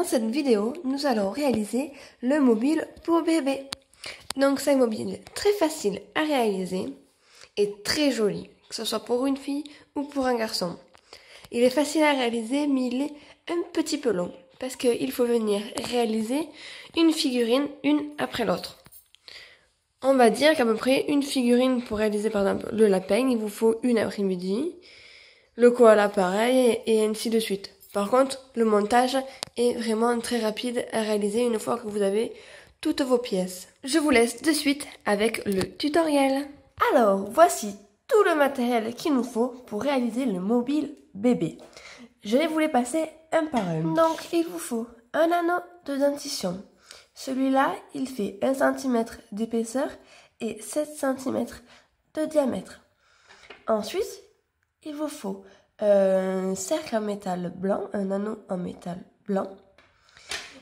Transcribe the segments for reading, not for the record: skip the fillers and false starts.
cette vidéo, nous allons réaliser le mobile pour bébé. Donc c'est un mobile très facile à réaliser et très joli, que ce soit pour une fille ou pour un garçon. Il est facile à réaliser, mais il est un petit peu long, parce qu'il faut venir réaliser une figurine une après l'autre. On va dire qu'à peu près une figurine pour réaliser par exemple le lapin, il vous faut une après-midi, le koala pareil, et ainsi de suite. Par contre, le montage est vraiment très rapide à réaliser une fois que vous avez toutes vos pièces. Je vous laisse de suite avec le tutoriel. Alors, voici tout le matériel qu'il nous faut pour réaliser le mobile bébé. Je vais vous les passer un par un. Donc, il vous faut un anneau de dentition. Celui-là, il fait 1 cm d'épaisseur et 7 cm de diamètre. Ensuite, il vous faut un cercle en métal blanc, un anneau en métal blanc.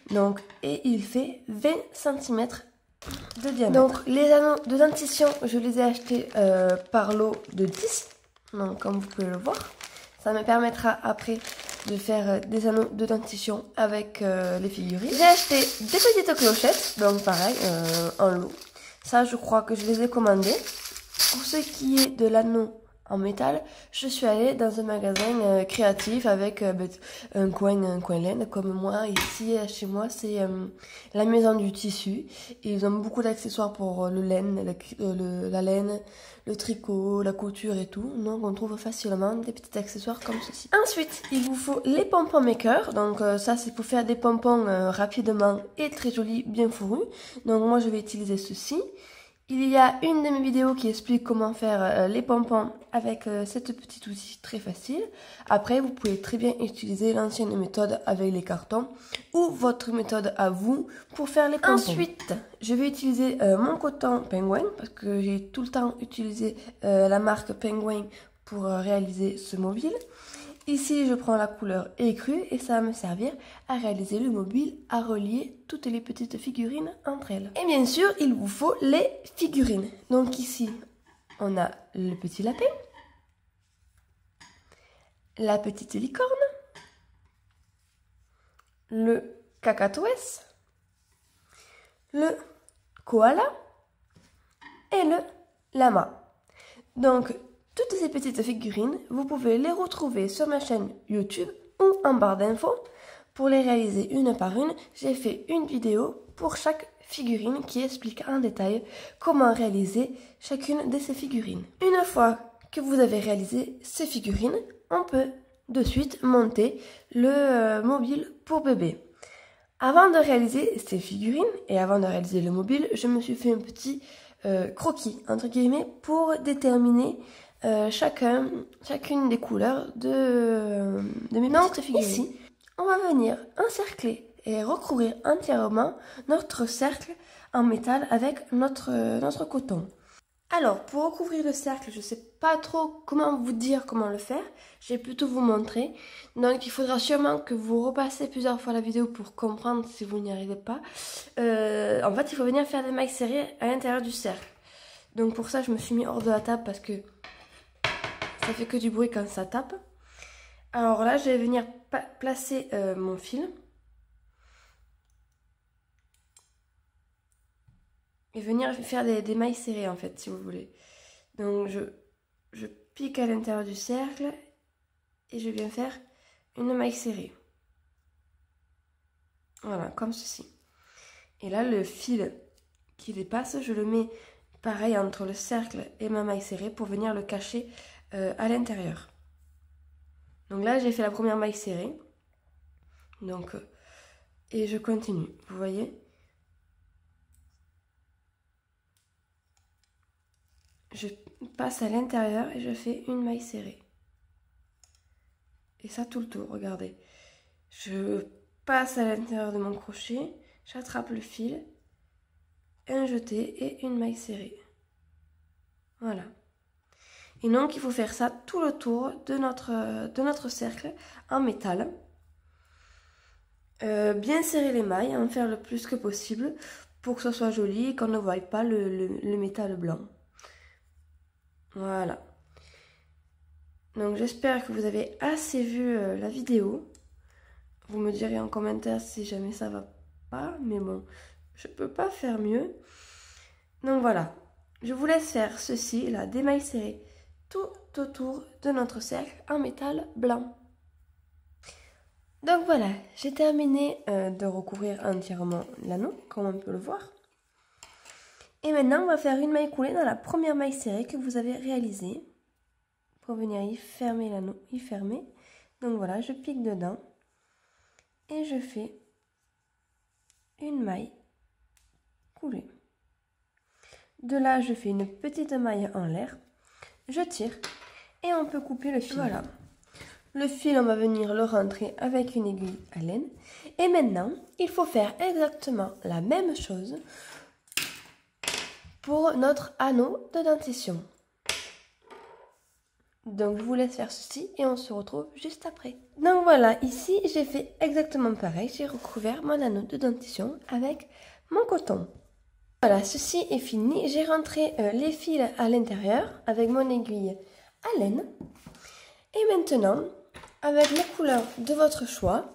Donc, et il fait 20 cm de diamètre. Donc, les anneaux de dentition, je les ai achetés par lot de 10. Donc, comme vous pouvez le voir, ça me permettra après de faire des anneaux de dentition avec les figurines. J'ai acheté des petites clochettes, donc pareil, en lot. Ça, je crois que je les ai commandées. Pour ce qui est de l'anneau en métal, je suis allée dans un magasin créatif avec un coin laine. Comme moi, ici, chez moi, c'est la maison du tissu. Et ils ont beaucoup d'accessoires pour le laine, la laine, le tricot, la couture et tout. Donc, on trouve facilement des petits accessoires comme ceci. Ensuite, il vous faut les pompons maker. Donc, ça, c'est pour faire des pompons rapidement et très jolis, bien fourrus. Donc, moi, je vais utiliser ceci. Il y a une de mes vidéos qui explique comment faire les pompons avec cette petite outil très facile. Après, vous pouvez très bien utiliser l'ancienne méthode avec les cartons ou votre méthode à vous pour faire les pompons. Ensuite, je vais utiliser mon coton Penguin parce que j'ai tout le temps utilisé la marque Penguin pour réaliser ce mobile. Ici, je prends la couleur écrue et ça va me servir à réaliser le mobile, à relier toutes les petites figurines entre elles. Et bien sûr, il vous faut les figurines. Donc ici, on a le petit lapin, la petite licorne, le cacatoès, le koala et le lama. Donc, toutes ces petites figurines, vous pouvez les retrouver sur ma chaîne YouTube ou en barre d'infos. Pour les réaliser une par une, j'ai fait une vidéo pour chaque figurine qui explique en détail comment réaliser chacune de ces figurines. Une fois que vous avez réalisé ces figurines, on peut de suite monter le mobile pour bébé. Avant de réaliser ces figurines et avant de réaliser le mobile, je me suis fait un petit croquis, entre guillemets, pour déterminer chacune des couleurs de mes petites figurines. Ici, on va venir encercler et recouvrir entièrement notre cercle en métal avec notre coton. Alors, pour recouvrir le cercle, je ne sais pas trop comment vous dire comment le faire. Je vais plutôt vous montrer. Donc, il faudra sûrement que vous repassez plusieurs fois la vidéo pour comprendre si vous n'y arrivez pas. En fait, il faut venir faire des mailles serrées à l'intérieur du cercle. Donc, pour ça, je me suis mis hors de la table parce que ça fait que du bruit quand ça tape. Alors là, je vais venir placer mon fil. Et venir faire des mailles serrées en fait, si vous voulez. Donc je pique à l'intérieur du cercle et je viens faire une maille serrée. Voilà, comme ceci. Et là, le fil qui dépasse, je le mets pareil entre le cercle et ma maille serrée pour venir le cacher à l'intérieur. Donc là, j'ai fait la première maille serrée. Donc, et je continue, vous voyez ? Je passe à l'intérieur et je fais une maille serrée. Et ça tout le tour, regardez. Je passe à l'intérieur de mon crochet, j'attrape le fil, un jeté et une maille serrée. Voilà. Et donc il faut faire ça tout le tour de notre cercle en métal. Bien serrer les mailles, en faire le plus que possible pour que ce soit joli et qu'on ne voie pas le métal blanc. Voilà. Donc j'espère que vous avez assez vu la vidéo. Vous me direz en commentaire si jamais ça va pas, mais bon, je peux pas faire mieux. Donc voilà, je vous laisse faire ceci, là, des mailles serrées tout autour de notre cercle en métal blanc. Donc voilà, j'ai terminé de recouvrir entièrement l'anneau, comme on peut le voir. Et maintenant, on va faire une maille coulée dans la première maille serrée que vous avez réalisée. Pour venir y fermer l'anneau, y fermer. Donc voilà, je pique dedans. Et je fais une maille coulée. De là, je fais une petite maille en l'air. Je tire et on peut couper le fil. Voilà. Le fil, on va venir le rentrer avec une aiguille à laine. Et maintenant, il faut faire exactement la même chose pour notre anneau de dentition. Donc, je vous laisse faire ceci et on se retrouve juste après. Donc voilà, ici, j'ai fait exactement pareil. J'ai recouvert mon anneau de dentition avec mon coton. Voilà, ceci est fini. J'ai rentré les fils à l'intérieur avec mon aiguille à laine. Et maintenant, avec les couleurs de votre choix,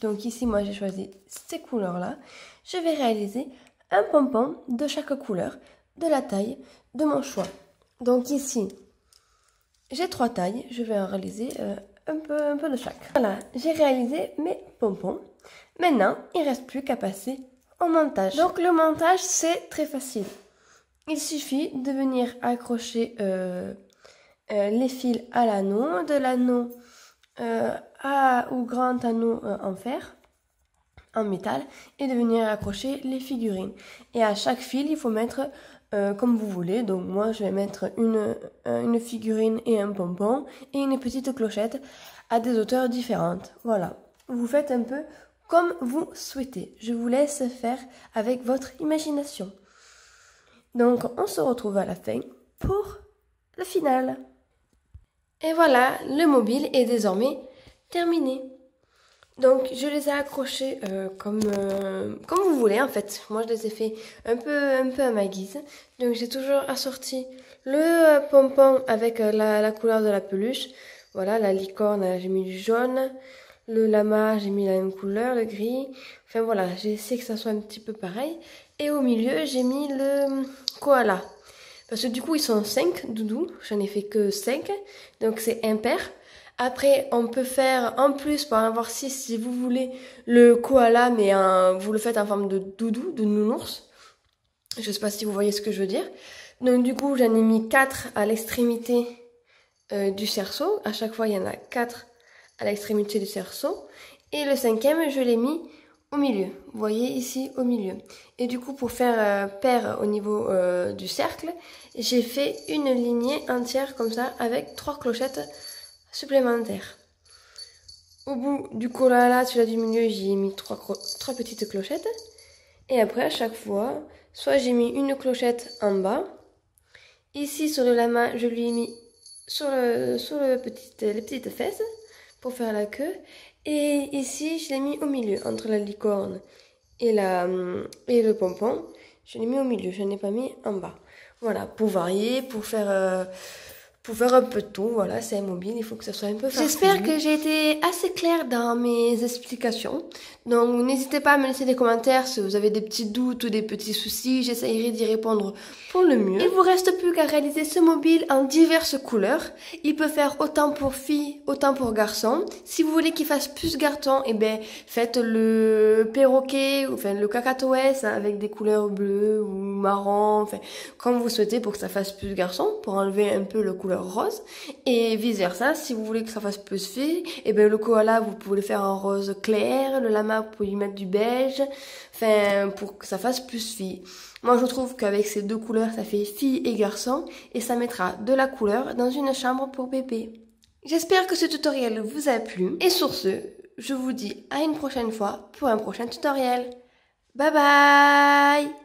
donc ici, moi, j'ai choisi ces couleurs-là, je vais réaliser un pompon de chaque couleur, de la taille de mon choix. Donc ici, j'ai 3 tailles, je vais en réaliser un peu de chaque. Voilà, j'ai réalisé mes pompons. Maintenant, il ne reste plus qu'à passer au montage. Donc le montage, c'est très facile. Il suffit de venir accrocher les fils à l'anneau, de l'anneau au grand anneau en fer, en métal, et de venir accrocher les figurines. Et à chaque fil, il faut mettre comme vous voulez. Donc moi, je vais mettre une figurine et un pompon et une petite clochette à des hauteurs différentes. Voilà, vous faites un peu comme vous souhaitez. Je vous laisse faire avec votre imagination. Donc, on se retrouve à la fin pour le final. Et voilà, le mobile est désormais terminé. Donc, je les ai accrochés comme vous voulez, en fait. Moi, je les ai fait un peu à ma guise. Donc, j'ai toujours assorti le pompon avec la couleur de la peluche. Voilà, la licorne, j'ai mis du jaune. Le lama, j'ai mis la même couleur, le gris. Enfin, voilà, j'ai essayé que ça soit un petit peu pareil. Et au milieu, j'ai mis le koala. Parce que du coup, ils sont 5 doudous. J'en ai fait que 5. Donc, c'est impair. Après, on peut faire en plus, pour en avoir 6, si vous voulez, le koala, mais vous le faites en forme de doudou, de nounours. Je sais pas si vous voyez ce que je veux dire. Donc, du coup, j'en ai mis 4 à l'extrémité du cerceau. À chaque fois, il y en a 4 à l'extrémité du cerceau. Et le 5e, je l'ai mis au milieu. Vous voyez ici, au milieu. Et du coup, pour faire paire au niveau du cercle, j'ai fait une lignée entière comme ça, avec 3 clochettes supplémentaires. Au bout du koala, celui-là du milieu, j'ai mis 3 petites clochettes. Et après, à chaque fois, soit j'ai mis une clochette en bas. Ici, sur le lama, je lui ai mis sur les petites fesses pour faire la queue. Et ici, je l'ai mis au milieu, entre la licorne et le pompon. Je l'ai mis au milieu, je n'ai pas mis en bas. Voilà, pour varier, pour faire un peu de tout. Voilà, c'est un mobile, il faut que ça soit un peu facile. J'espère que j'ai été assez claire dans mes explications. Donc, n'hésitez pas à me laisser des commentaires si vous avez des petits doutes ou des petits soucis. J'essaierai d'y répondre pour le mieux. Il vous reste plus qu'à réaliser ce mobile en diverses couleurs. Il peut faire autant pour filles, autant pour garçons. Si vous voulez qu'il fasse plus garçon, eh ben, faites le perroquet, enfin, le cacatoès avec des couleurs bleues ou marron, enfin, comme vous souhaitez pour que ça fasse plus garçon, pour enlever un peu le couleur rose. Et vice versa, si vous voulez que ça fasse plus fille, eh ben, le koala, vous pouvez le faire en rose clair, le lama, vous pouvez y mettre du beige, enfin, pour que ça fasse plus fille. Moi, je trouve qu'avec ces 2 couleurs, ça fait fille et garçon, et ça mettra de la couleur dans une chambre pour bébé. J'espère que ce tutoriel vous a plu, et sur ce, je vous dis à une prochaine fois pour un prochain tutoriel. Bye bye!